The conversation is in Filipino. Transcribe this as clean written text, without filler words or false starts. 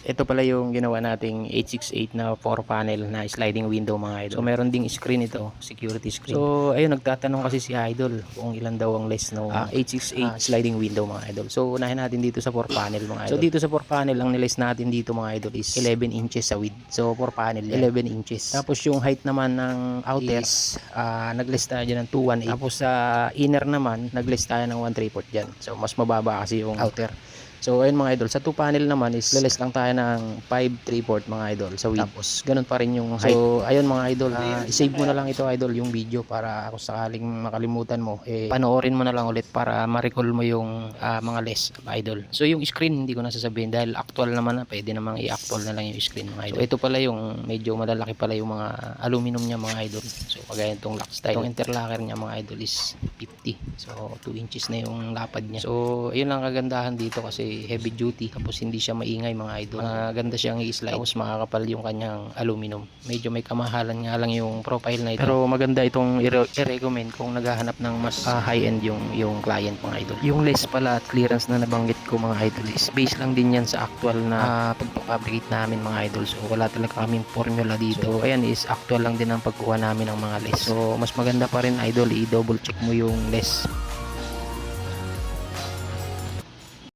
ito pala yung ginawa nating 868 na 4 panel na sliding window mga idol. So meron ding screen ito, security screen. So ayun, nagtatanong kasi si idol kung ilan daw ang less no 868 sliding window mga idol. So unahin natin dito sa 4 panel mga idol. So dito sa 4 panel ang niless natin dito mga idol is 11 inches sa width. So 4 panel yan, 11 inches. Tapos yung height naman ng outer is nagless tayo dyan ng 218. Tapos sa inner naman nagless tayo ng 134 dyan. So mas mababa kasi yung outer. So ayun mga idol, sa 2 panel naman is less lang tayo ng 5/3 mga idol sa width. Tapos ganun pa rin yung height. So ayun mga idol, i-save mo na lang ito idol yung video para kung sakaling makalimutan mo panoorin mo na lang ulit para ma-recall mo yung mga less idol. So yung screen hindi ko na sasabihin dahil actual naman na, pwede namang i-actual na lang yung screen mga idol. So ito pala yung medyo malalaki pala yung mga aluminum niya mga idol. So kagaya itong lock style. Itong interlocker niya mga idol is 50. So 2 inches na yung lapad niya. So ayun lang kagandahan dito kasi heavy duty tapos hindi siya maingay mga idol. Maganda siyang i-slide tapos makakapal yung kanyang aluminum. Medyo may kamahalan nga lang yung profile na ito. Pero maganda itong i-recommend kung naghahanap ng mas high-end yung client mga idol. Yung less pala at clearance na nabanggit ko mga idol is base lang din yan sa actual na pagpapabricate namin mga idol. So wala talaga kaming formula dito. So ayan is actual lang din ang pagkuha namin ng mga less. So mas maganda pa rin idol i-double check mo yung less